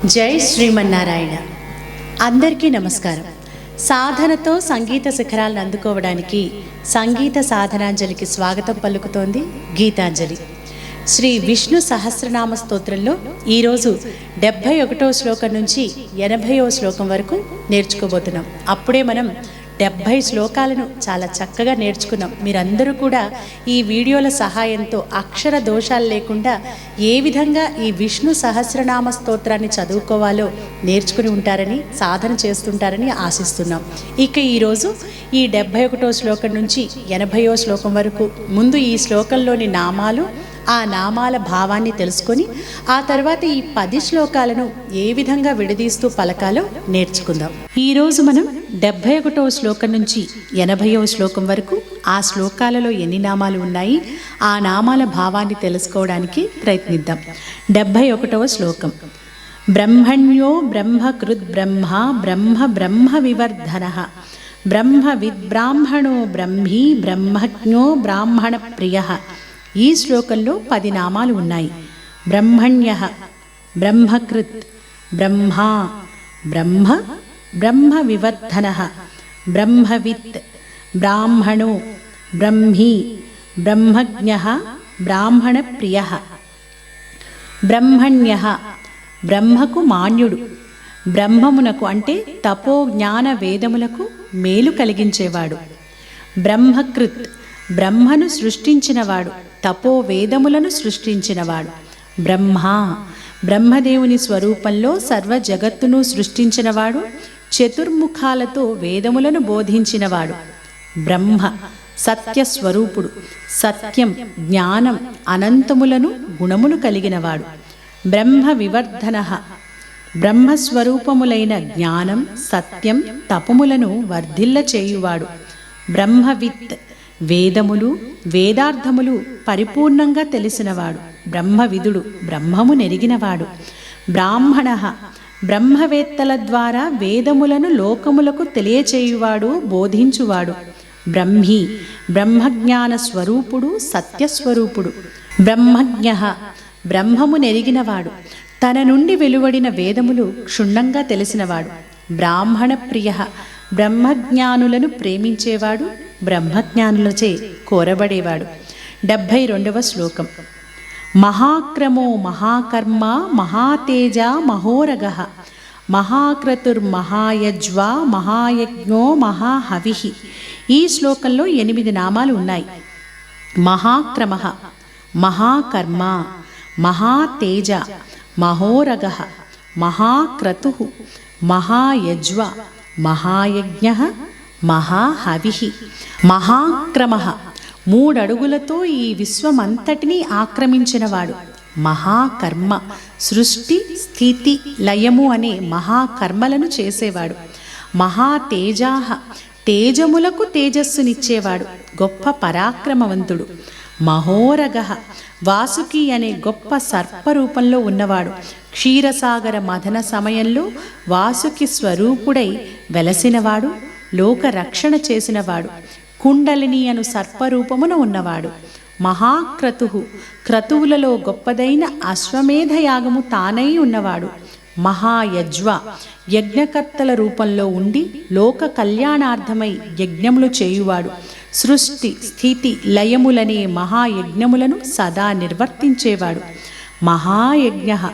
జై శ్రీమన్నారాయణ. అందరికీ నమస్కారం. సాధనతో సంగీత శిఖరాలను అందుకోవడానికి సంగీత సాధనాంజలికి స్వాగతం పలుకుతోంది గీతాంజలి. శ్రీ విష్ణు సహస్రనామ స్తోత్రంలో ఈరోజు 71వ శ్లోకం నుంచి 80వ శ్లోకం వరకు నేర్చుకోబోతున్నాం. అప్పుడే మనం 70 శ్లోకాలను చాలా చక్కగా నేర్చుకున్నాం. మీరందరూ కూడా ఈ వీడియోల సహాయంతో అక్షర దోషాలు లేకుండా ఏ విధంగా ఈ విష్ణు సహస్రనామ స్తోత్రాన్ని చదువుకోవాలో నేర్చుకుని ఉంటారని, సాధన చేస్తుంటారని ఆశిస్తున్నాం. ఇక ఈరోజు ఈ 71వ శ్లోకం నుంచి 80వ శ్లోకం వరకు ముందు ఈ శ్లోకంలోని నామాలు, ఆ నామాల భావాన్ని తెలుసుకొని ఆ తర్వాత ఈ 10 శ్లోకాలను ఏ విధంగా విడదీస్తూ పలకాలో నేర్చుకుందాం. ఈరోజు మనం 71వ శ్లోకం నుంచి 80వ శ్లోకం వరకు ఆ శ్లోకాలలో ఎన్ని నామాలు ఉన్నాయి, ఆ నామాల భావాన్ని తెలుసుకోవడానికి ప్రయత్నిద్దాం. 71వ శ్లోకం. బ్రహ్మణ్యో బ్రహ్మకృద్ బ్రహ్మ బ్రహ్మ బ్రహ్మ వివర్ధనః బ్రహ్మ విద్బ్రాహ్మణో బ్రహ్మీ బ్రహ్మజ్ఞో బ్రాహ్మణ ప్రియః. ఈ శ్లోకంలో 10 నామాలు ఉన్నాయి. బ్రహ్మణ్యః బ్రహ్మకృత్ బ్రహ్మ బ్రహ్మ బ్రహ్మ వివర్ధనః బ్రహ్మవిత్ బ్రాహ్మణో బ్రహ్మీ బ్రహ్మజ్ఞః బ్రాహ్మణ ప్రియః. బ్రహ్మణ్యః బ్రహ్మకు మాన్యుడు, బ్రహ్మమునకు అంటే తపో జ్ఞాన వేదములకు మేలు కలిగించేవాడు. బ్రహ్మకృత్ బ్రహ్మను సృష్టించినవాడు, తపో వేదములను సృష్టించినవాడు. బ్రహ్మ బ్రహ్మదేవుని స్వరూపంలో సర్వ జగత్తును సృష్టించినవాడు, చతుర్ముఖాలతో వేదములను బోధించినవాడు. బ్రహ్మ సత్యస్వరూపుడు, సత్యం జ్ఞానం అనంతములను గుణములు కలిగినవాడు. బ్రహ్మ వివర్ధనః బ్రహ్మస్వరూపములైన జ్ఞానం సత్యం తపములను వర్ధిల్ల చేయువాడు. బ్రహ్మవిత్ వేదములు వేదార్థములు పరిపూర్ణంగా తెలిసినవాడు. బ్రహ్మవిదుడు బ్రహ్మము నెరిగినవాడు. బ్రాహ్మణః బ్రహ్మవేత్తల ద్వారా వేదములను లోకములకు తెలియచేయువాడు, బోధించువాడు. బ్రహ్మీ బ్రహ్మజ్ఞాన స్వరూపుడు, సత్యస్వరూపుడు. బ్రహ్మజ్ఞః బ్రహ్మము నెరిగినవాడు, తన నుండి వెలువడిన వేదములు క్షుణ్ణంగా తెలిసినవాడు. బ్రాహ్మణ ప్రియః బ్రహ్మజ్ఞానులను ప్రేమించేవాడు, బ్రహ్మజ్ఞానులచే కోరబడేవాడు. 72వ శ్లోకం. మహాక్రమో మహాకర్మ మహాతేజ మహోరగః మహాక్రతుర్మహాయజ్వా మహాయజ్ఞో మహాహవిః. ఈ శ్లోకంలో 8 నామాలు ఉన్నాయి. మహాక్రమః మహాకర్మ మహాతేజ మహోరగః మహాక్రతుః మహాయజ్వ మహాయజ్ఞః మహాహవిః. మహాక్రమః 3 అడుగులతో ఈ విశ్వమంతటినీ ఆక్రమించినవాడు. మహాకర్మ సృష్టి స్థితి లయము అనే మహాకర్మలను చేసేవాడు. మహాతేజాః తేజములకు తేజస్సునిచ్చేవాడు, గొప్ప పరాక్రమవంతుడు. మహోరగః వాసుకి అనే గొప్ప సర్పరూపంలో ఉన్నవాడు. క్షీరసాగర మథన సమయంలో వాసుకి స్వరూపుడై వెలసినవాడు, లోక రక్షణ చేసినవాడు. కుండలిని అను సర్పరూపమున ఉన్నవాడు. మహాక్రతుః క్రతువులలో గొప్పదైన అశ్వమేధ యాగము తానై ఉన్నవాడు. మహాయజ్వ యజ్ఞకర్తల రూపంలో ఉండి లోక కళ్యాణార్థమై యజ్ఞములు చేయువాడు. సృష్టి స్థితి లయములనే మహాయజ్ఞములను సదా నిర్వర్తించేవాడు. మహాయజ్ఞః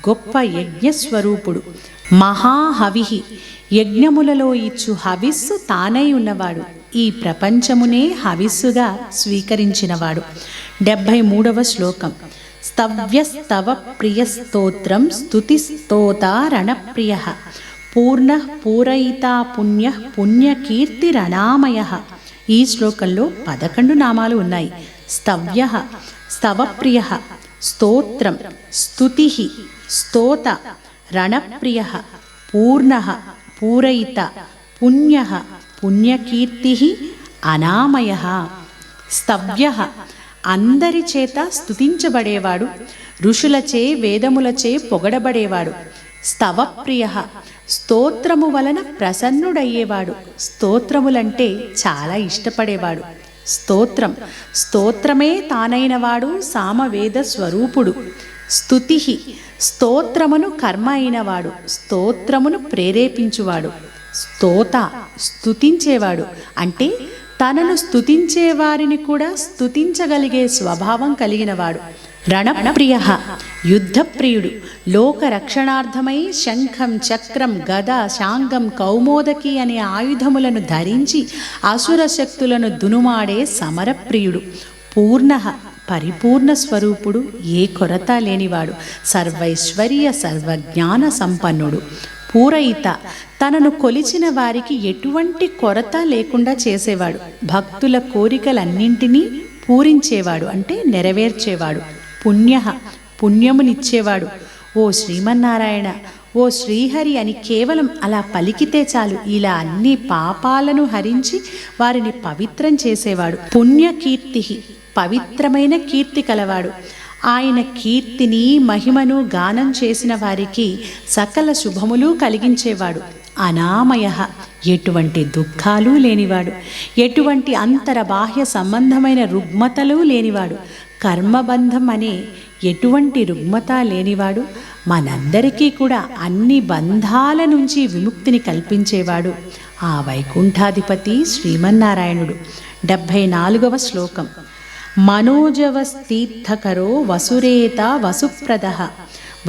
గొప్ప యజ్ఞస్వరూపుడు. మహాహవిః యజ్ఞములలో ఇచ్చు హవిస్సు తానై ఉన్నవాడు, ఈ ప్రపంచమునే హవిస్సుగా స్వీకరించినవాడు. 73వ శ్లోకం. స్తవ్యస్తవ ప్రియస్తోత్రం స్తుతిస్తోతారణప్రియః పూర్ణః పూరయితా పుణ్యః పుణ్యకీర్తిరణామయః. ఈ శ్లోకంలో 11 నామాలు ఉన్నాయి. స్తవ్యః స్తవప్రియః స్తోత్రం స్తుతిః స్తోత రణప్రియః పూర్ణః పూరయిత పుణ్యః పుణ్యకీర్తిః అనామయః. స్తవ్యః అందరి చేత స్తుతించబడేవాడు, ఋషులచే వేదములచే పొగడబడేవాడు. స్తవప్రియః స్తోత్రము వలన ప్రసన్నుడయ్యేవాడు, స్తోత్రములంటే చాలా ఇష్టపడేవాడు. స్తోత్రమే తానైనవాడు, సామవేద స్వరూపుడు. స్తుతి స్తోత్రమును కర్మ అయినవాడు, స్తోత్రమును ప్రేరేపించువాడు. స్తోత స్తుతించేవాడు అంటే తనను స్తుతించే వారిని కూడా స్తుతించగలిగే స్వభావం కలిగినవాడు. రణప్రియ యుద్ధప్రియుడు, లోకరక్షణార్థమై శంఖం, చక్రం, గద, శాంగం, కౌమోదకి అనే ఆయుధములను ధరించి అసుర శక్తులను దునుమాడే సమరప్రియుడు. పూర్ణ పరిపూర్ణ స్వరూపుడు, ఏ కొరత లేనివాడు, సర్వైశ్వర్య సర్వజ్ఞాన సంపన్నుడు. పూరయిత తనను కొలిచిన వారికి ఎటువంటి కొరత లేకుండా చేసేవాడు. భక్తుల కోరికలన్నింటినీ పూరించేవాడు అంటే నెరవేర్చేవాడు. పుణ్య పుణ్యమునిచ్చేవాడు. ఓ శ్రీమన్నారాయణ, ఓ శ్రీహరి అని కేవలం అలా పలికితే చాలు, ఇలా అన్ని పాపాలను హరించి వారిని పవిత్రం చేసేవాడు. పుణ్యకీర్తి పవిత్రమైన కీర్తి కలవాడు. ఆయన కీర్తిని మహిమను గానం చేసిన వారికి సకల శుభములు కలిగించేవాడు. అనామయ ఎటువంటి దుఃఖాలు లేనివాడు, ఎటువంటి అంతరబాహ్య సంబంధమైన రుగ్మతలు లేనివాడు, కర్మబంధం అనే ఎటువంటి రుగ్మత లేనివాడు, మనందరికీ కూడా అన్ని బంధాల నుంచి విముక్తిని కల్పించేవాడు ఆ వైకుంఠాధిపతి శ్రీమన్నారాయణుడు. 74వ శ్లోకం. మనోజవస్తీర్థకరో వసురేత వసుప్రద,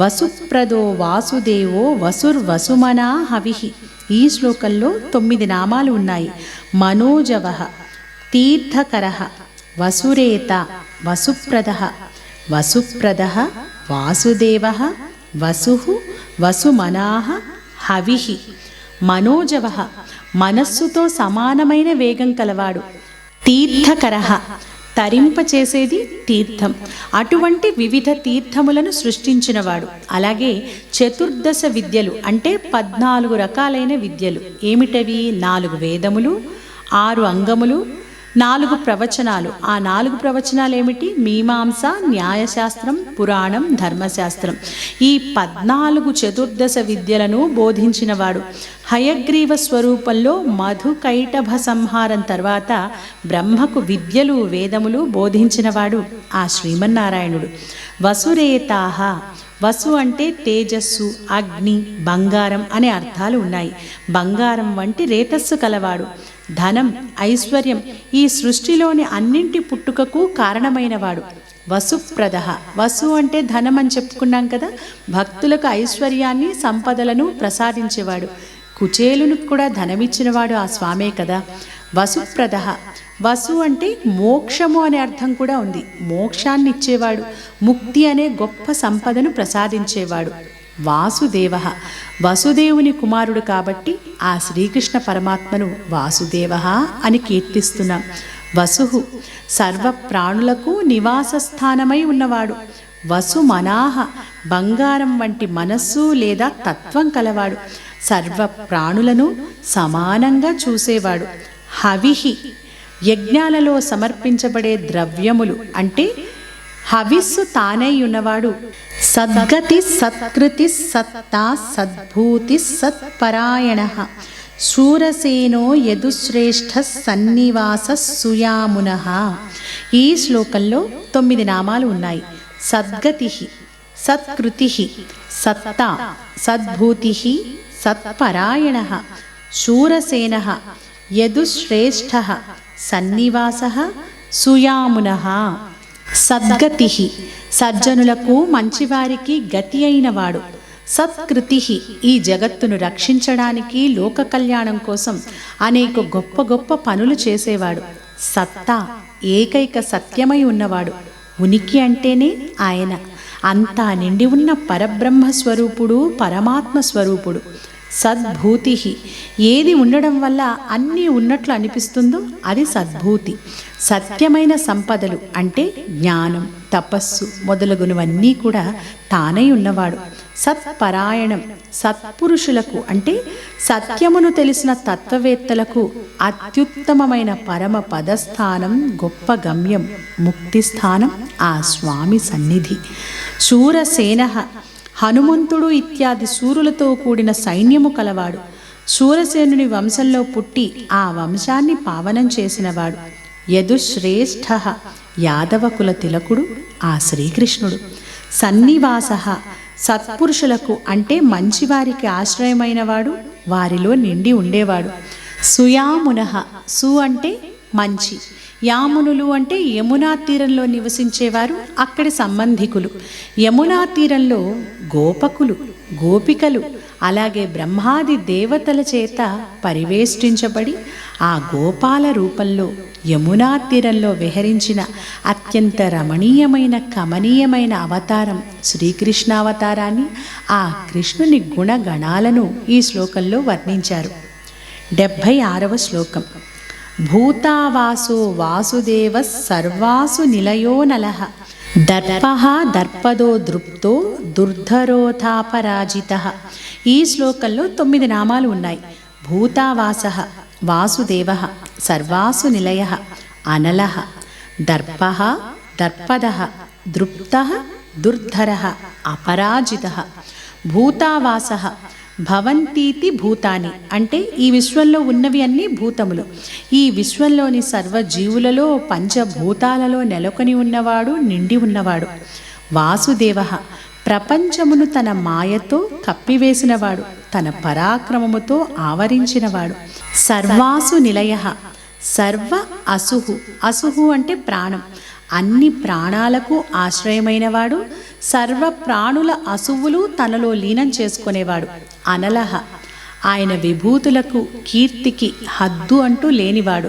వసుప్రదో వాసుదేవో వసుర్వసుమనా హవిః. ఈ శ్లోకంలో 9 నామాలు ఉన్నాయి. మనోజవ, తీర్థకర, వసురేత, వసుప్రద, వసుప్రద, వాసుదేవ, వసు, వసుమనా హవిః. మనోజవ మనస్సుతో సమానమైన వేగం కలవాడు. తీర్థకర తరింపచేసేది తీర్థం, అటువంటి వివిధ తీర్థములను సృష్టించినవాడు. అలాగే చతుర్దశ విద్యలు అంటే 14 రకాలైన విద్యలు ఏమిటవి? 4 వేదములు, 6 అంగములు, 4 ప్రవచనాలు. ఆ 4 ప్రవచనాలు ఏమిటి? మీమాంస, న్యాయశాస్త్రం, పురాణం, ధర్మశాస్త్రం. ఈ 14 చతుర్దశ విద్యలను బోధించినవాడు. హయగ్రీవ స్వరూపంలో మధుకైటభ సంహారం తర్వాత బ్రహ్మకు విద్యలు, వేదములు బోధించినవాడు ఆ శ్రీమన్నారాయణుడు. వసురేతాహ, వసు అంటే తేజస్సు, అగ్ని, బంగారం అనే అర్థాలు ఉన్నాయి. బంగారం వంటి రేతస్సు కలవాడు. ధనం, ఐశ్వర్యం, ఈ సృష్టిలోని అన్నింటి పుట్టుకకు కారణమైనవాడు. వసుప్రద, వసు అంటే ధనం అని చెప్పుకున్నాం కదా. భక్తులకు ఐశ్వర్యాన్ని, సంపదలను ప్రసాదించేవాడు. కుచేలును కూడా ధనమిచ్చినవాడు ఆ స్వామే కదా. వసుప్రద, వసు అంటే మోక్షము అనే అర్థం కూడా ఉంది. మోక్షాన్ని ఇచ్చేవాడు, ముక్తి అనే గొప్ప సంపదను ప్రసాదించేవాడు. వాసుదేవ, వసుదేవుని కుమారుడు కాబట్టి ఆ శ్రీకృష్ణ పరమాత్మను వాసుదేవ అని కీర్తిస్తున్నాం. వసు సర్వ ప్రాణులకు నివాస స్థానమై ఉన్నవాడు. వసు మనాహ బంగారం వంటి మనస్సు లేదా తత్వం కలవాడు. సర్వ ప్రాణులను సమానంగా చూసేవాడు. హవిహి యజ్ఞాలలో సమర్పించబడే ద్రవ్యములు అంటే హవిస్సు తానై ఉన్నవాడు. సద్గతి, సత్కృతి, సత్తా, సద్భూతి, సత్పరాయణ, శూరసేనో యదుశ్రేష్ఠ సన్నివాస సుయామున. ఈ శ్లోకంలో 9 నామాలు ఉన్నాయి. సద్గతి, సత్కృతి, సత్తా, సద్భూతి, సత్పరాయణ, శూరసేన, యదుశ్రేష్ఠ, సన్నివాస, సుయామున. సద్గతి సజ్జనులకు, మంచివారికి గతి అయినవాడు. సత్కృతి ఈ జగత్తును రక్షించడానికి, లోక కళ్యాణం కోసం అనేక గొప్ప గొప్ప పనులు చేసేవాడు. సత్తా ఏకైక సత్యమై ఉన్నవాడు. ఉనికి అంటేనే ఆయన. అంతా నిండి ఉన్న పరబ్రహ్మ స్వరూపుడు, పరమాత్మ స్వరూపుడు. సద్భూతి ఏది ఉండడం వల్ల అన్నీ ఉన్నట్లు అనిపిస్తుందో అది సద్భూతి. సత్యమైన సంపదలు అంటే జ్ఞానం, తపస్సు మొదలగునవన్నీ కూడా తానై ఉన్నవాడు. సత్పరాయణం సత్పురుషులకు అంటే సత్యమును తెలిసిన తత్వవేత్తలకు అత్యుత్తమమైన పరమ పదస్థానం, గొప్ప గమ్యం, ముక్తి స్థానం ఆ స్వామి సన్నిధి. శూరసేన హనుమంతుడు ఇత్యాది శూరులతో కూడిన సైన్యము కలవాడు. శూరసేనుని వంశంలో పుట్టి ఆ వంశాన్ని పావనం చేసినవాడు. యదుశ్రేష్ఠ యాదవ కుల తిలకుడు ఆ శ్రీకృష్ణుడు. సన్నివాస సత్పురుషులకు అంటే మంచివారికి ఆశ్రయమైనవాడు, వారిలో నిండి ఉండేవాడు. సుయామునః సు అంటే మంచి, యామునులు అంటే యమునా తీరంలో నివసించేవారు, అక్కడి సంబంధికులు. యమునా తీరంలో గోపకులు, గోపికలు, అలాగే బ్రహ్మాది దేవతల చేత పరివేష్టించబడి ఆ గోపాల రూపంలో యమునా తీరంలో విహరించిన అత్యంత రమణీయమైన కమనీయమైన అవతారం శ్రీకృష్ణావతారాన్ని, ఆ కృష్ణుని గుణగణాలను ఈ శ్లోకంలో వర్ణించారు. 76వ శ్లోకం. భూతావాసో వాసుదేవ సర్వాసు నిలయో నలః దర్పః దర్పదో దృప్తో దుర్ధరోధాపరాజితః. ఈ శ్లోకంలో 9 నామాలు ఉన్నాయి. భూతావాసః వాసుదేవః సర్వాసు నిలయః అనలః దర్పః దర్పదః దృప్తః దుర్ధరః అపరాజితః. భూతావాసః భవంతీతి భూతాని అంటే ఈ విశ్వంలో ఉన్నవి అన్నీ భూతములు. ఈ విశ్వంలోని సర్వజీవులలో పంచభూతాలలో నెలకొని ఉన్నవాడు, నిండి ఉన్నవాడు. వాసుదేవః ప్రపంచమును తన మాయతో కప్పివేసినవాడు, తన పరాక్రమముతో ఆవరించినవాడు. సర్వాసు నిలయః సర్వ అసుహు, అసుహు అంటే ప్రాణం, అన్ని ప్రాణాలకు ఆశ్రయమైనవాడు, సర్వ ప్రాణుల అసువులు తనలో లీనం చేసుకునేవాడు. అనలహ ఆయన విభూతులకు కీర్తికి హద్దు అంటూ లేనివాడు.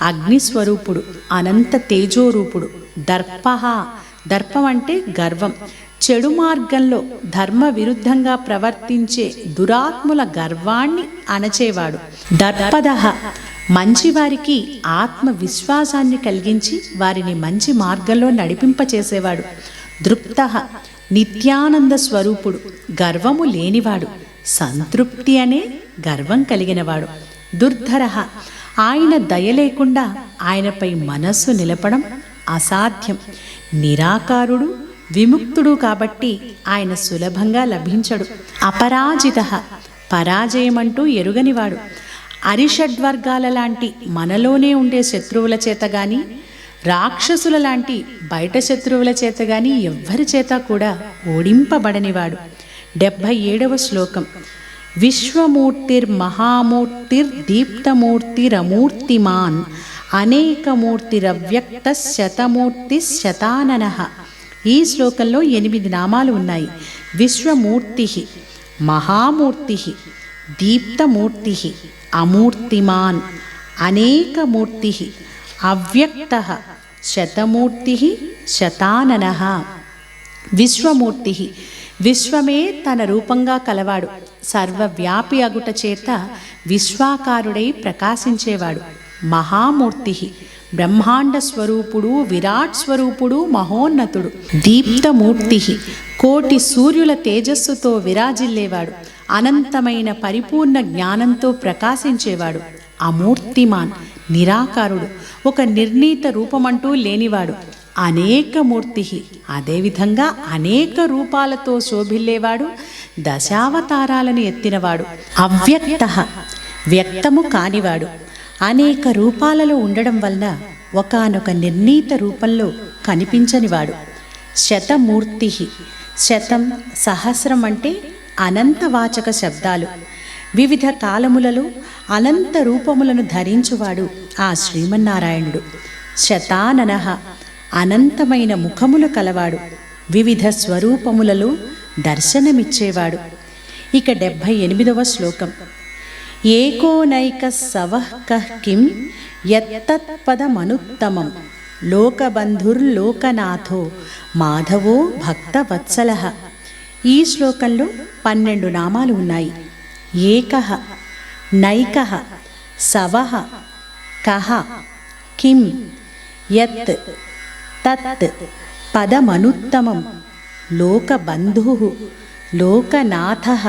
అగ్నిస్వరూపుడు, అనంత తేజోరూపుడు. దర్పః దర్పం అంటే గర్వం, చెడు మార్గంలో ధర్మ విరుద్ధంగా ప్రవర్తించే దురాత్ముల గర్వాన్ని అణచేవాడు. దర్పదః మంచివారికి ఆత్మవిశ్వాసాన్ని కలిగించి వారిని మంచి మార్గంలో నడిపింపచేసేవాడు. దృప్తః నిత్యానంద స్వరూపుడు, గర్వము లేనివాడు, సంతృప్తి అనే గర్వం కలిగినవాడు. దుర్ధరః ఆయన దయ లేకుండా ఆయనపై మనస్సు నిలపడం అసాధ్యం. నిరాకారుడు, విముక్తుడు కాబట్టి ఆయన సులభంగా లభించడు. అపరాజితః పరాజయమంటూ ఎరుగనివాడు. అరిషడ్వర్గాల లాంటి మనలోనే ఉండే శత్రువుల చేత గాని, రాక్షసుల లాంటి బయట శత్రువుల చేత గాని ఎవ్వరి చేత కూడా ఓడింపబడనివాడు. 77వ శ్లోకం. విశ్వమూర్తిర్మహామూర్తిర్దీప్తమూర్తిరమూర్తిమాన్ అనేకమూర్తిరవ్యక్త శతమూర్తి శతాననః. ఈ శ్లోకంలో 8 నామాలు ఉన్నాయి. విశ్వమూర్తి, మహామూర్తి, దీప్తమూర్తి, అమూర్తిమాన్, అనేకమూర్తి, అవ్యక్త, శతమూర్తి, శతాననః. విశ్వమూర్తి విశ్వమే తన రూపంగా కలవాడు, సర్వవ్యాపి అగుట చేత విశ్వాకారుడై ప్రకాశించేవాడు. మహామూర్తి బ్రహ్మాండ స్వరూపుడు, విరాట్ స్వరూపుడు, మహోన్నతుడు. దీప్తమూర్తి కోటి సూర్యుల తేజస్సుతో విరాజిల్లేవాడు, అనంతమైన పరిపూర్ణ జ్ఞానంతో ప్రకాశించేవాడు. అమూర్తిమాన్ నిరాకారుడు, ఒక నిర్ణీత రూపమంటూ లేనివాడు. అనేకమూర్తి అదేవిధంగా అనేక రూపాలతో శోభిల్లేవాడు, దశావతారాలను ఎత్తినవాడు. అవ్యక్త వ్యక్తము కానివాడు, అనేక రూపాలలో ఉండడం వలన ఒకానొక నిర్ణీత రూపంలో కనిపించనివాడు. శతమూర్తి శతం, సహస్రం అంటే అనంతవాచక శబ్దాలు. వివిధ కాలములలో అనంత రూపములను ధరించువాడు ఆ శ్రీమన్నారాయణుడు. శతాననః అనంతమైన ముఖములు కలవాడు, వివిధ స్వరూపములలో దర్శనమిచ్చేవాడు. ఇక 78వ శ్లోకం. ఏకోనైక సవః కః కిం యత్తత్పదమనుత్తమం లోకబంధుర్లోకనాథో మాధవో భక్తవత్సలః. ఈ శ్లోకంలో 12 నామాలు ఉన్నాయి. ఏకః, నైకః, సవః, కః, కిం, యత్, తత్, పదమనుత్తమం, లోకబంధుః, లోకనాథః,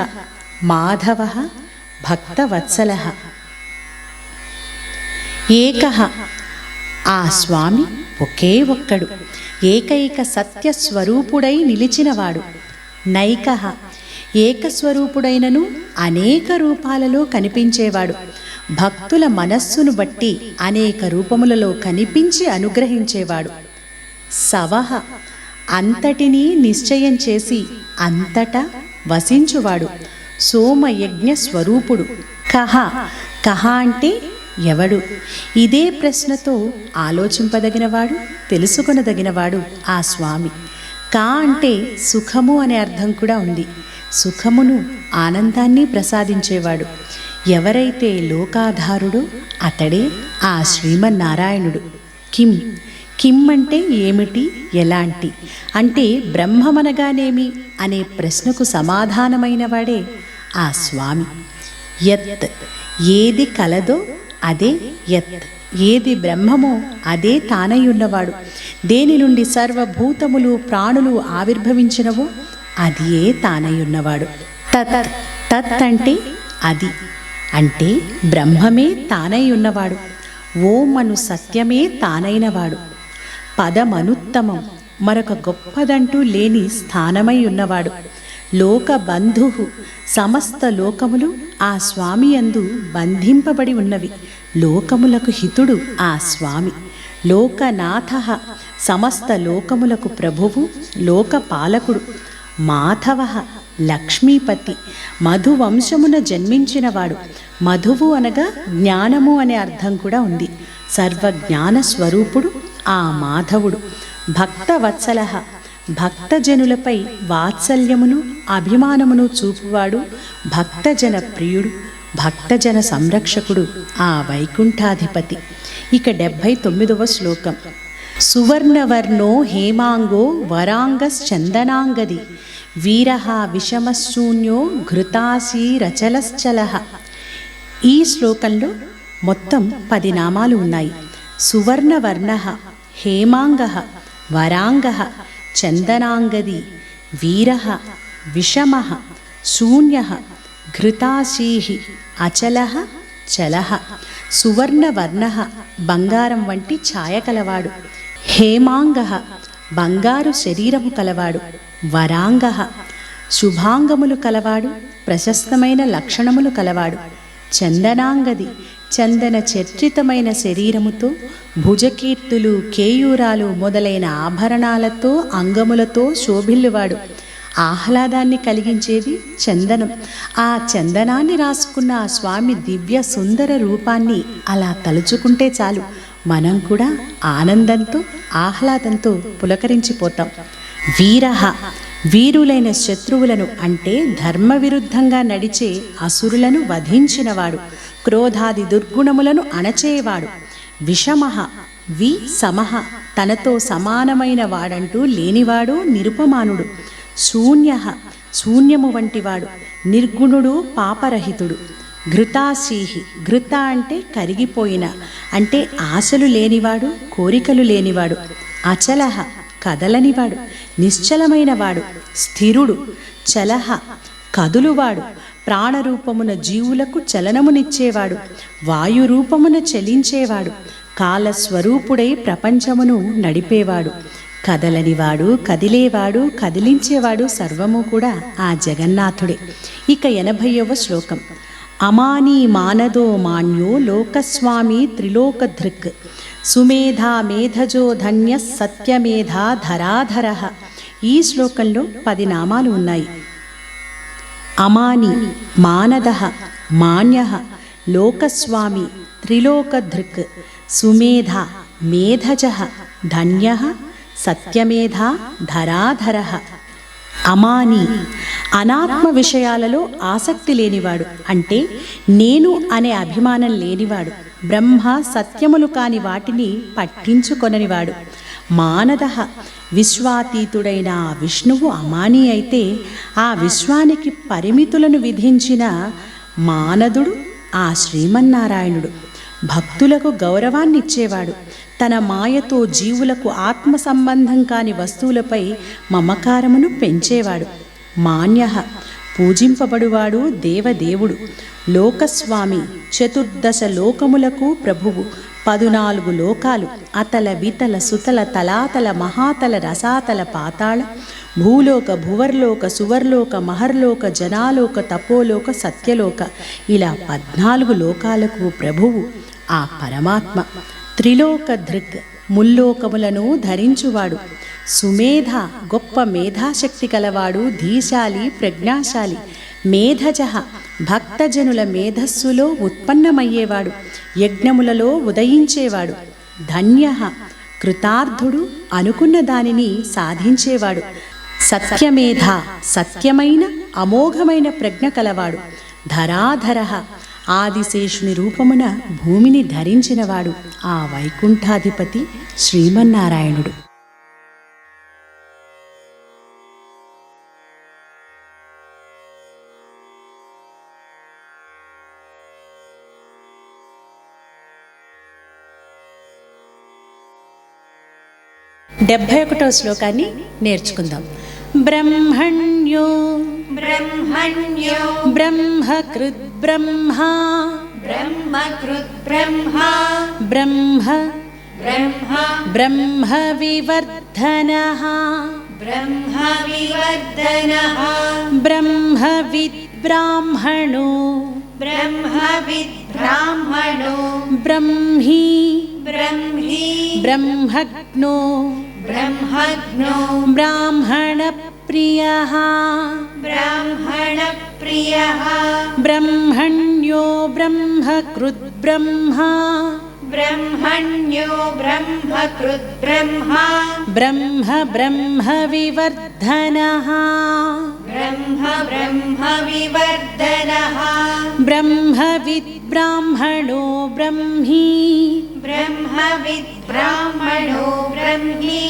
మాధవః, భక్తవత్సలః. ఏకః ఆ స్వామి ఒకే ఒక్కడు, ఏకైక సత్యస్వరూపుడై నిలిచినవాడు. నైకః ఏకస్వరూపుడైనను అనేక రూపాలలో కనిపించేవాడు. భక్తుల మనస్సును బట్టి అనేక రూపములలో కనిపించి అనుగ్రహించేవాడు. సవః అంతటినీ నిశ్చయం చేసి అంతటా వసించువాడు సోమయజ్ఞ స్వరూపుడు. కహ, కహ అంటే ఎవడు? ఇదే ప్రశ్నతో ఆలోచింపదగినవాడు, తెలుసుకొనదగినవాడు ఆ స్వామి. కా అంటే సుఖము అనే అర్థం కూడా ఉంది. సుఖమును, ఆనందాన్ని ప్రసాదించేవాడు. ఎవరైతే లోకాధారుడో అతడే ఆ శ్రీమన్నారాయణుడు. కిం, కిం అంటే ఏమిటి, ఎలాంటి అంటే బ్రహ్మమనగానేమి అనే ప్రశ్నకు సమాధానమైన వాడే ఆ స్వామి. యత్, ఏది కలదో అదే యత్, ఏది బ్రహ్మమో అదే తానై ఉన్నవాడు. దేని నుండి సర్వభూతములు ప్రాణులు ఆవిర్భవించినవో అది ఏ తానై ఉన్నవాడు. తత్, తత్ అంటే అది, అంటే బ్రహ్మమే తానై ఉన్నవాడు. ఓం అను సత్యమే తానైనవాడు. పదమనుత్తమం, మరొక గొప్పదంటూ లేని స్థానమై ఉన్నవాడు. లోకబంధు, సమస్త లోకములు ఆ స్వామి యందు బంధింపబడి ఉన్నవి. లోకములకు హితుడు ఆ స్వామి. లోకనాథ, సమస్త లోకములకు ప్రభువు, లోకపాలకుడు. మాధవ, లక్ష్మీపతి, మధువంశమున జన్మించినవాడు. మధువు అనగా జ్ఞానము అనే అర్థం కూడా ఉంది. సర్వజ్ఞాన స్వరూపుడు ఆ మాధవుడు. భక్తవత్సల, భక్తజనులపై వాత్సల్యమును అభిమానమును చూపువాడు. భక్తజన ప్రియుడు, భక్తజన సంరక్షకుడు ఆ వైకుంఠాధిపతి. ఇక 79వ శ్లోకం. సువర్ణవర్ణో హేమాంగో వరాంగశ్చందనాంగది వీరః విషమశూన్యో ఘృతాశీరచలశ్చలః. ఈ శ్లోకంలో మొత్తం 10 నామాలు ఉన్నాయి. సువర్ణవర్ణః, హేమాంగః, వరాంగః, చందనాంగది, వీరః, విషమః, శూన్యః, ఘృతాశీః, అచలః, చలః. సువర్ణవర్ణః, బంగారం వంటి ఛాయ కలవాడు. హేమాంగః, బంగారు శరీరము కలవాడు. వరాంగః, శుభాంగములు కలవాడు, ప్రశస్తమైన లక్షణములు కలవాడు. చందనాంగది, చందన చర్చితమైన శరీరముతో భుజకీర్తులు, కేయూరాలు మొదలైన ఆభరణాలతో అంగములతో శోభిల్లువాడు. ఆహ్లాదాన్ని కలిగించేది చందనం. ఆ చందనాన్ని రాసుకున్న ఆ స్వామి దివ్య సుందర రూపాన్ని అలా తలుచుకుంటే చాలు, మనం కూడా ఆనందంతో ఆహ్లాదంతో పులకరించిపోతాం. వీరః, వీరులైన శత్రువులను అంటే ధర్మ విరుద్ధంగా నడిచే అసురులను వధించినవాడు. క్రోధాది దుర్గుణములను అణచేవాడు. విషమః, వి సమః, తనతో సమానమైన వాడంటూ లేనివాడు, నిరుపమానుడు. శూన్యః, శూన్యము వంటివాడు. నిర్గుణుడు, పాపరహితుడు. ఘృతాశీహి, ఘృత అంటే కరిగిపోయిన, అంటే ఆశలు లేనివాడు, కోరికలు లేనివాడు. అచలః, కదలనివాడు, నిశ్చలమైన వాడు. స్థిరుడు. చలః, కదులువాడు. ప్రాణరూపమున జీవులకు చలనమునిచ్చేవాడు. వాయురూపమున చలించేవాడు. కాలస్వరూపుడై ప్రపంచమును నడిపేవాడు. కదలనివాడు, కదిలేవాడు, కదిలించేవాడు, సర్వము కూడా ఆ జగన్నాథుడే. ఇక 80వ శ్లోకం. అమానీ మానదో మాన్యో లోకస్వామి త్రిలోకధృక్ సుమేధా మేధజో ధన్య సత్యమేధా ధరాధరః. ఈ శ్లోకంలో 10 నామాలు ఉన్నాయి. అమాని, మానదః, మాన్యః, లోకస్వామి, త్రిలోకధృక్, సుమేధ, మేధజః, ధన్యః, సత్యమేధా ధరాధరః. అమాని, అనాత్మ విషయాలలో ఆసక్తి లేనివాడు, అంటే నేను అనే అభిమానం లేనివాడు. బ్రహ్మ సత్యములు కాని వాటిని పట్టించుకొననివాడు. మానదః, విశ్వాతీతుడైన ఆ విష్ణువు అమాని అయితే ఆ విశ్వానికి పరిమితులను విధించిన మానదుడు ఆ శ్రీమన్నారాయణుడు. భక్తులకు గౌరవాన్నిచ్చేవాడు. తన మాయతో జీవులకు ఆత్మ సంబంధం కాని వస్తువులపై మమకారమును పెంచేవాడు. మాన్యః, పూజింపబడువాడు, దేవదేవుడు. లోకస్వామి, చతుర్దశ లోకములకు ప్రభువు. 14 లోకాలు, అతల వితల సుతల తలాతల మహాతల రసాతల పాతాళ భూలోక భువర్లోక సువర్లోక మహర్లోక జనాలోక తపోలోక సత్యలోక, ఇలా 14 లోకాలకు ప్రభువు ఆ పరమాత్మ. త్రిలోక దృక్, ముల్లోకములను ధరించువాడు. సుమేధ గొప్ప మేధాశక్తి కలవాడు, ధీశాలి, ప్రజ్ఞాశాలి. మేధజ భక్తజనుల మేధస్సులో ఉత్పన్నమయ్యేవాడు, యజ్ఞములలో ఉదయించేవాడు. ధన్య కృతార్థుడు, అనుకున్న దానిని సాధించేవాడు. సత్యమేధ సత్యమైన అమోఘమైన ప్రజ్ఞ కలవాడు. ధరాధర ఆదిశేషుని రూపమున భూమిని ధరించినవాడు, ఆ వైకుంఠాధిపతి శ్రీమన్నారాయణుడు. శ్లోకాన్ని నేర్చుకుందాం. బ్రహ్మణ్యో బ్రహ్మణ్యో బ్రహ్మకృద్ బ్రహ్మా బ్రహ్మకృద్ బ్రహ్మా బ్రహ్మ బ్రహ్మ బ్రహ్మ వివర్ధనః బ్రహ్మ వివర్ధనః బ్రహ్మవిద్ బ్రాహ్మణో బ్రహ్మవిద్ బ్రాహ్మణో బ్రహ్మీ బ్రహ్మీ బ్రహ్మజ్ఞో బ్రహ్మజ్ఞో బ్రాహ్మణ ప్రియః బ్రాహ్మణ ప్రియః బ్రహ్మణ్యో బ్రహ్మకృద్ బ్రహ్మా బ్రహ్మణ్యో బ్రహ్మకృద్ బ్రహ్మా బ్రహ్మ బ్రహ్మ వివర్ధనః బ్రహ్మ బ్రహ్మ వివర్ధనః బ్రహ్మవిద్ బ్రాహ్మణో బ్రహ్మీ బ్రహ్మవిద్ బ్రాహ్మణో బ్రహ్మీ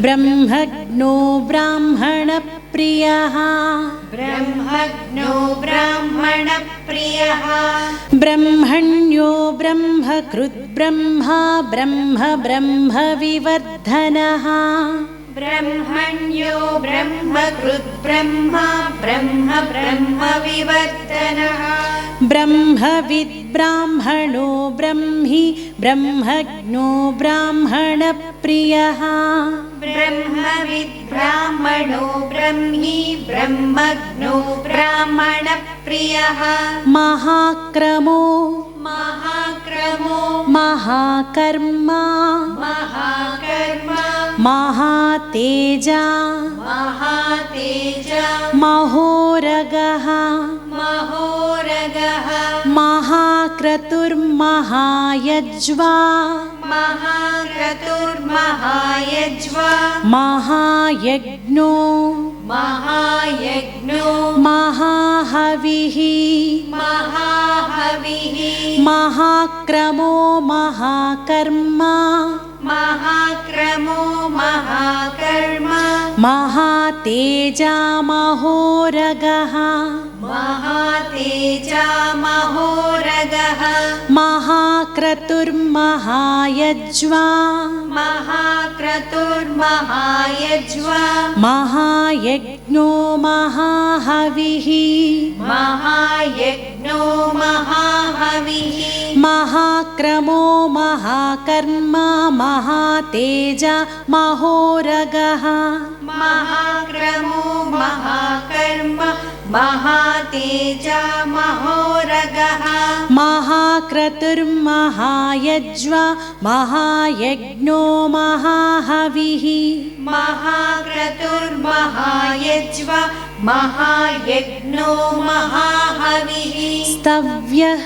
బ్రహ్మజ్ఞో బ్రాహ్మణ ప్రియః బ్రహ్మజ్ఞో బ్రాహ్మణ ప్రియః బ్రహ్మణ్యో బ్రహ్మకృద్ బ్రహ్మా బ్రహ్మ బ్రహ్మ వివర్ధనః బ్రహ్మణ్యో బ్రహ్మకృద్ బ్రహ్మా బ్రహ్మ బ్రహ్మ వివర్ధనః బ్రహ్మవిద్ బ్రాహ్మణో బ్రహ్మీ బ్రహ్మజ్ఞో బ్రాహ్మణ ప్రియః బ్రహ్మవిద్ బ్రాహ్మణో బ్రహ్మీ బ్రహ్మజ్ఞో బ్రాహ్మణ ప్రియః మహాక్రమో మహాక్రమో మహాకర్మా మహాకర్మ మహాతేజ మహాతేజ మహోరగః మహోరగః మహాక్రతుర్మహాయజ్వా మహాక్రతుర్మహాయజ్వా మహాయజ్ఞో మహాయజ్ఞో మహాహవిః మహాహవిః మహాక్రమో మహాకర్మ మహాక్రమో మహాకర్మ మహాతేజ మహోరగః మహాతేజ మహోరగః మహాక్రతుర్మహాయజ్వా మహాక్రతుర్మహాయజ్వా మహాయజ్ఞో మహాహవిః మహాయజ్ఞో మహాహవిః మహాక్రమో మహాకర్మ మహాతేజ మహోరగః మహాక్రమో మహాకర్మ మహాతేజ మహోరగః మహాక్రతుర్మహాయజ్వా మహాయజ్ఞో మహాహవిః మహాక్రతుర్మహాయజ్వా మహాయజ్ఞో మహాహవిః స్తవ్యః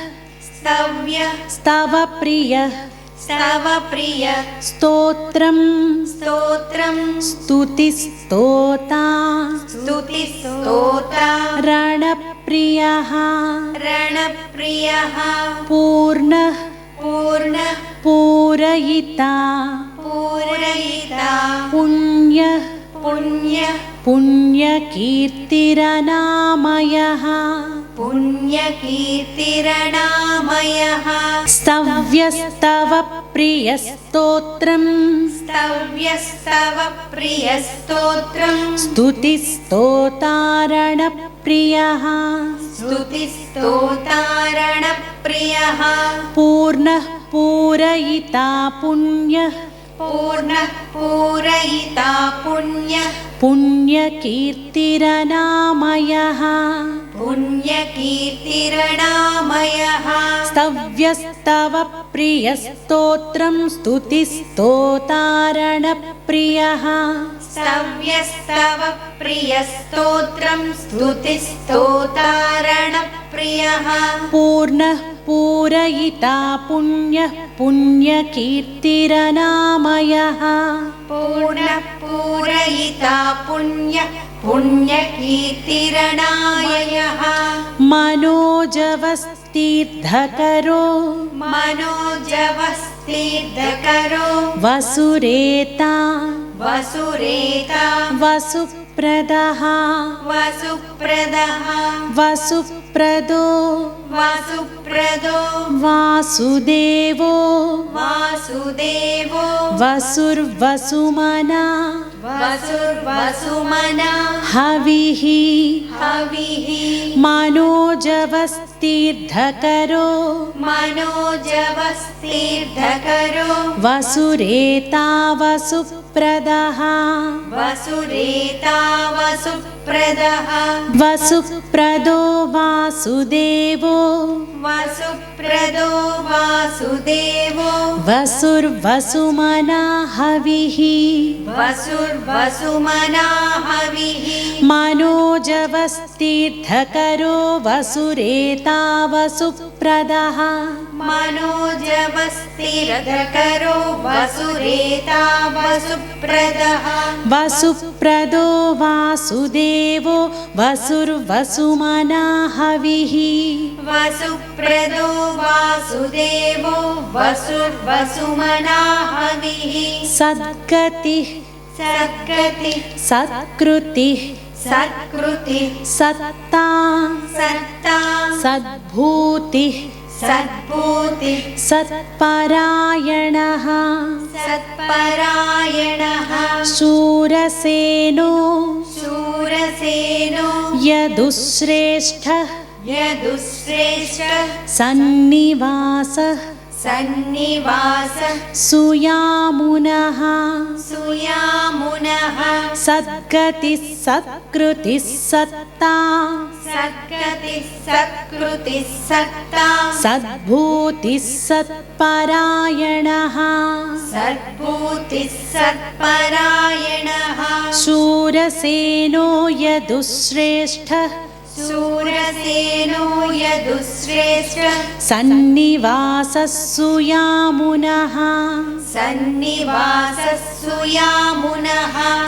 స్తవ్య స్తవప్రియః స్తవప్రియ స్తోత్రం స్తోత్రం స్తుతిస్తోతా స్తుతిస్తోత రణప్రియః రణప్రియః పూర్ణః పూర్ణః పూరయితా పూరయితా పుణ్యః పుణ్యః పుణ్యకీర్తిరనామయః పుణ్యకీర్తిరణామయః స్తవ్యస్తవ ప్రియస్తోత్రం స్తవ్యస్తవ ప్రియస్తోత్రం స్తుతిస్తోతారణప్రియః స్తుతిస్తోతారణప్రియః పూర్ణః పూరయితా పుణ్యః పూర్ణః పూరయితా పుణ్యః పుణ్యకీర్తిరనామయః पुण्यकीर्तिरनामयः स्तव्यस्तव प्रियस्तोत्रं स्तुतिस्तोतारणप्रियः स्तव्यस्तव प्रियस्तोत्रं स्तुतिस्तोतारणप्रियः पूर्णः पूरयिता पुण्यः पुण्यकीर्तिरनामयः पूर्णः पूरयिता पुण्यकीर्तिरनामयः मनोजवस्तीर्थकरो मनोजवस्तीर्थकरो वसुरेता वसुप्रदः वसुप्रदो वासुदेवो वसुर्वसुमना हविः मनोजवस्तीर्थकरो वसुरेता वसुप्रदः वसुप्रदो वासुदेवो वसुर्वसुमना हविः मनोजवस्तीर्थकरो वसुरेता वसुप्रदः वसुप्रदो वासुदेवो वसुर्वसुमना हविः सद्गतिः सत्कृतिः सत्ता सद्भूतिः सत्परायणः शूरसेनो यदुश्रेष्ठः सन्निवासः सुयामुनः सद्गतिः सत्कृतिः सत्ता सद्भूतिः सत्परायणः शूरसेनो यदुश्रेष्ठः सन्निवासः सुयामुनः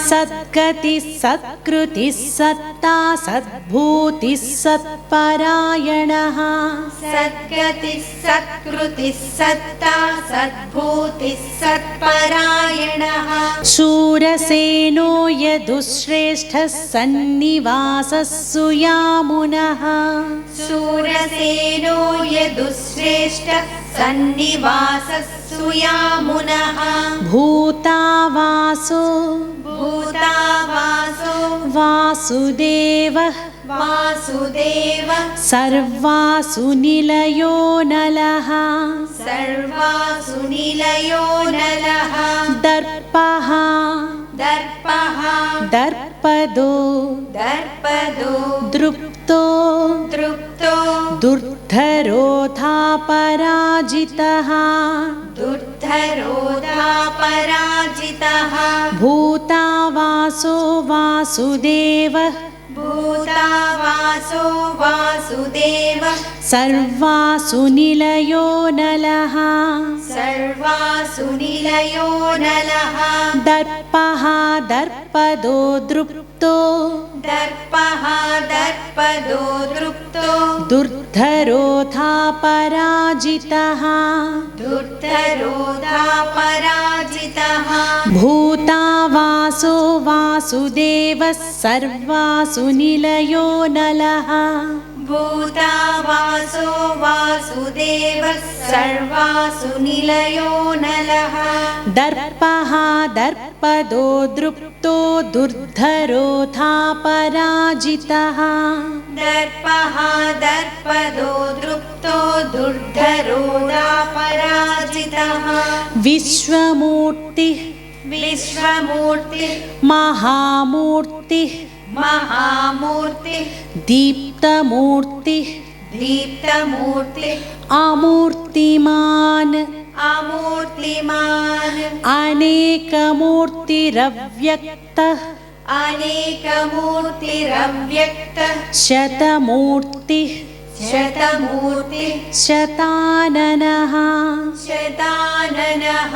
सद्गतिः सत्कृतिः सत्ता सद्भूतिः सत्परायणः शूरसेनो यदुश्रेष्ठः सन्निवासः सुयामुनः भूतावासो वासुदेवः सर्वासु निलयो नलः दर्पः दर्पदो दृप्तो दुर्धरोधापराजितः भूतावासो वासुदेवः सर्वासु निलयो नलः दर्पः दर्पदो दृप्तो दुर्धरोधापराजितः भूतावासो वासुदेवः सर्वासु निलयो नलः दर्पः दर्पदो दृप्तो दुर्धरोधापराजितः विश्वमूर्तिः महामूर्तिः दीप्त दीप्तमूर्तिः दीप्तमूर्तिः अमूर्तिमान् अमूर्तिमान् अनेकमूर्तिरव्यक्तः अनेकमूर्तिरव्यक्तः शतमूर्तिः शतमूर्तिः शताननः शताननः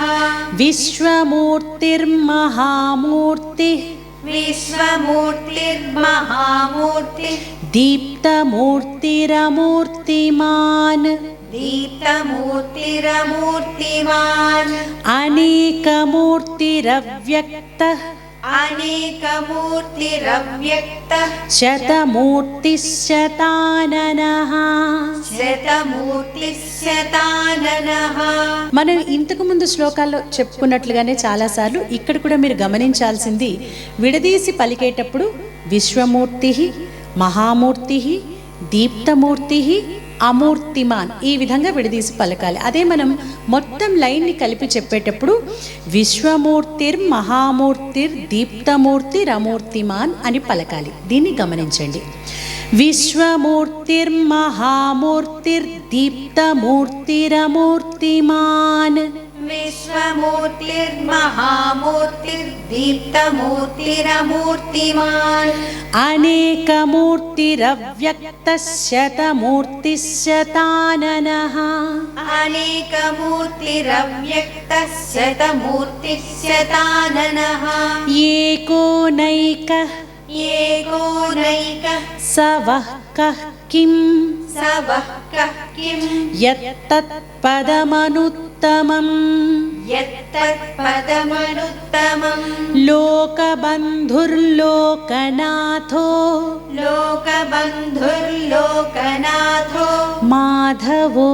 विश्वमूर्तिर्महामूर्तिः विश्वमूर्तिर्महामूर्तिः दीप्तमूर्तिरमूर्तिमान् दीप्तमूर्तिरमूर्तिमान् अनेकमूर्तिरव्यक्तः अनेकमूर्तिरव्यक्तः शतमूर्तिः शताननः शतमूर्तिः शताननः. మనం ఇంతకు ముందు శ్లోకాల్లో చెప్పుకున్నట్లుగానే చాలాసార్లు ఇక్కడ కూడా మీరు గమనించాల్సింది, విడదీసి పలికేటప్పుడు విశ్వమూర్తి, మహామూర్తి, దీప్తమూర్తి, అమూర్తిమాన్ ఈ విధంగా విడదీసి పలకాలి. అదే మనం మొత్తం లైన్ని కలిపి చెప్పేటప్పుడు విశ్వమూర్తిర్ మహామూర్తిర్ దీప్తమూర్తిర్ అమూర్తిమాన్ అని పలకాలి. దీన్ని గమనించండి. విశ్వమూర్తిర్ మహామూర్తిర్ దీప్తమూర్తిరమూర్తిమాన్ विश्वमूर्तिर्महामूर्तिर्दीप्तमूर्तिरमूर्तिमान् अनेकमूर्तिरव्यक्तः शतमूर्तिः शताननः अनेकमूर्तिरव्यक्तः शतमूर्तिः शताननः एकोनैकः एकोनैकः स वः कः किं स वः कः किं यत्तत्पदमनुत्तमम् यत्तत्पदमनुत्तमम् लोकबन्धुर्लोकनाथो लोकबन्धुर्लोकनाथो माधवो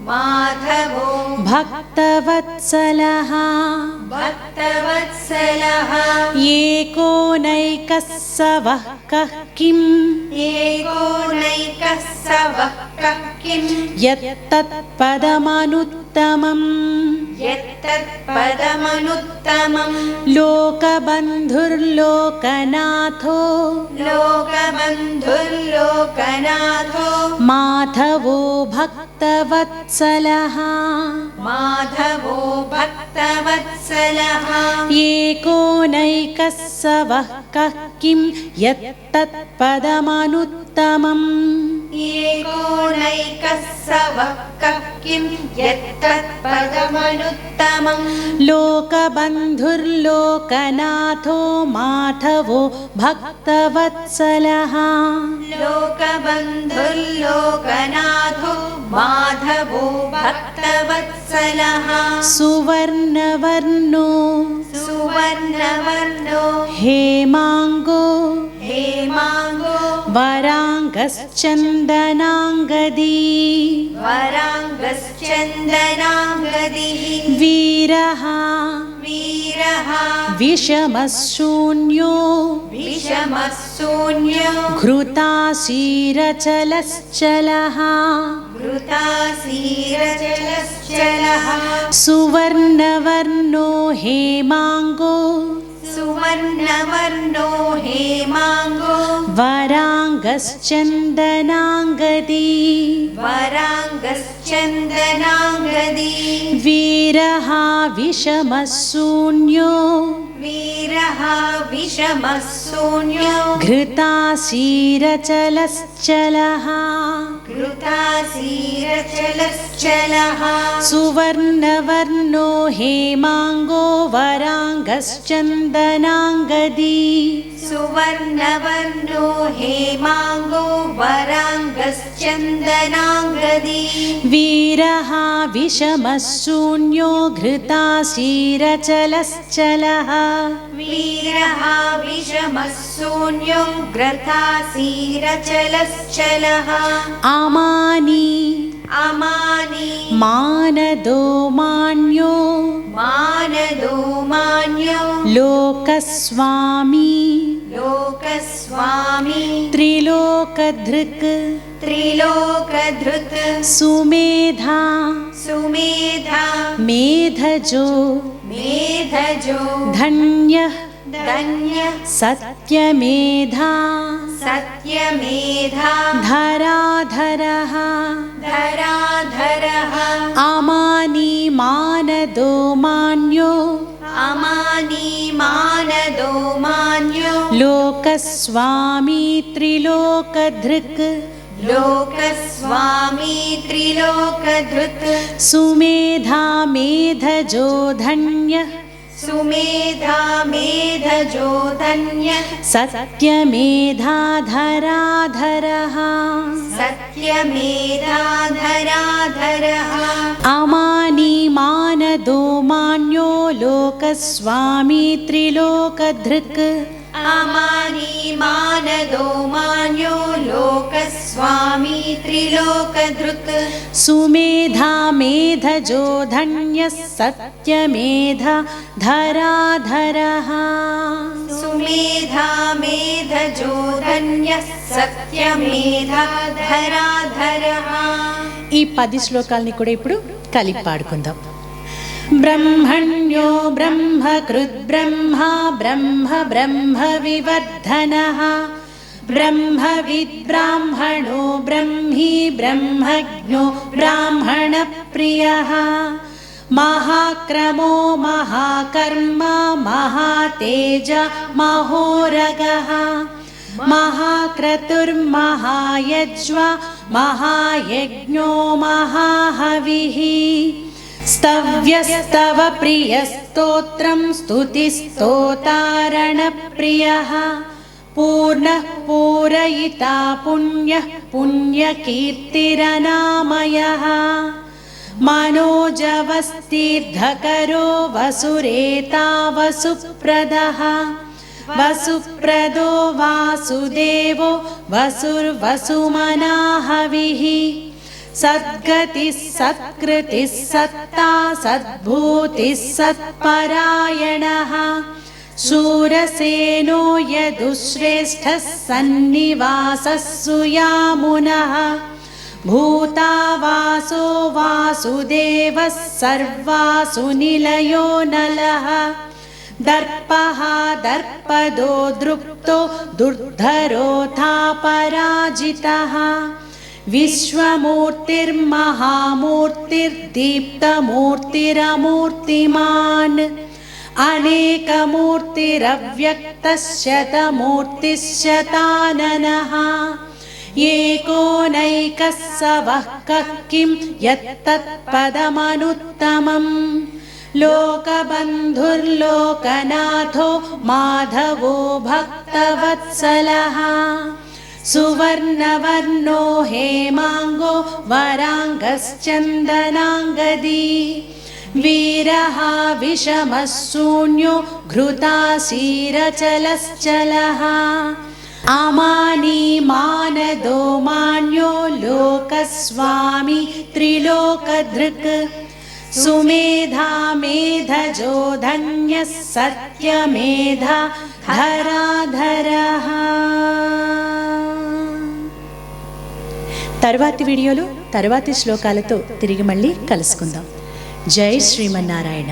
माधवो भक्तवत्सलः भक्तवत्सलः एकोनैकः स वः कः किम् एकोनैकः स वः कः किं यत्तत्पदमनुत्तमम् यत्तत्पदमनुत्तमम् लोकबन्धुर्लोकनाथो लोकबन्धुर्लोकनाथो माधवो भक्तवत्सलः माधवो भक्तवत्सलः एकोनैकः स वः कः किं यत्तत्पदमनुत्तमम् एकोनैकः स वः कः किं यत्तत्पदमनुत्तमम् लोकबन्धुर्लोकनाथो माधवो भक्तवत्सलः लोकबन्धुर्लोकनाथो माधवो भक्तवत्सलः सुवर्णवर्णो सुवर्णवर्णो हेमाङ्गो हेमाङ्गो वराङ्गश्चन्दनाङ्गदी वराङ्गश्चन्दनाङ्गदिः वीरः वीरः विषमशून्यो विषमशून्यो घृताशीरचलश्चलः घृताशीरचलश्चलः सुवर्णवर्णो हेमाङ्गो सुवर्णवर्णो हेमाङ्गो वराङ्गश्चन्दनाङ्गदी वराङ्गश्चन्दनाङ्गदी वीरः विषमशून्यो वीरः विषमशून्यो घृताशीरचलश्चलः घृताशीरचलश्चलः सुवर्णवर्णो हेमाङ्गो वराङ्गश्चन्दनाङ्गदी सुवर्णवर्णो हेमाङ्गो वराङ्गश्चन्दनाङ्गदी वीरः विषमशून्यो घृताशीरचलश्चलः वीरः विषमशून्यो घृताशीरचलश्चलः अमानी अमानी मानदो मान्यो मानदो मान्यो लोकस्वामी लोकस्वामी त्रिलोकधृक् त्रिलोकधृत् सुमेधा सुमेधा मेधजो मेधजो धन्यः धन्यः सत्यमेधा सत्यमेधा धराधरः धराधरः अमानी मानदो मान्यो अमानी मानदो मान्यो लोकस्वामी त्रिलोकधृक् लोकस्वामी त्रिलोकधृत् सुमेधा मेधजो धन्यः सुमेधा मेधजो धन्यः सत्यमेधा धराधरः सत्यमेधा धराधरः अमानी मानदो मान्यो लोकस्वामी त्रिलोकधृक् अमानी मानदो मान्यो लोकस्वामी त्रिलोकधृक् सुमेधा मेधजो धन्यः सत्यमेधा धराधरः सुमेधा मेधजो धन्यः सत्यमेधा धराधरः ఈ 10 శ్లోకాల్ని కూడా ఇప్పుడు కలిపి పాడుకుందాం. ब्रह्मण्यो ब्रह्मकृद्ब्रह्मा ब्रह्म ब्रह्म विवर्धनः ब्रह्मविद्ब्राह्मणो ब्रह्मी ब्रह्मज्ञो ब्राह्मणप्रियः महाक्रमो महाकर्मा महातेज महोरगः महाक्रतुर्महायज्वा महायज्ञो महाहविः स्तव्यस्तव प्रियस्तोत्रं स्तुतिस्तोतारणप्रियः पूर्णः पूरयिता पुण्यः पुण्यकीर्तिरनामयः मनोजवस्तीर्धकरो वसुरेता वसुप्रदः वसुप्रदो वासुदेवो वसुर्वसुमनाहविः सद्गतिः सत्कृतिः सत्ता सद्भूतिः सत्परायणः शूरसेनो यदुश्रेष्ठः सन्निवासः सुयामुनः भूतावासो वासुदेवः सर्वासु निलयो नलः दर्पः दर्पदो दृप्तो दुर्धरोऽथा पराजितः विश्वमूर्तिर्महामूर्तिर्दीप्तमूर्तिरमूर्तिमान् अनेकमूर्तिरव्यक्तः शतमूर्तिश्शताननः एकोनैकः स वः कः किं यत्तत्पदमनुत्तमम् लोकबन्धुर्लोकनाथो माधवो भक्तवत्सलः सुवर्णवर्णो हेमाङ्गो वराङ्गश्चन्दनाङ्गदी वीरः विषमः शून्यो घृताशीरचलश्चलः अमानी मानदो मान्यो लोकस्वामी त्रिलोकधृक् सुमेधा मेधजो धन्यः सत्यमेधा धराधरः. తర్వాతి వీడియోలో తర్వాతి శ్లోకాలతో తిరిగి మళ్ళీ కలుసుకుందాం. జై శ్రీమన్నారాయణ.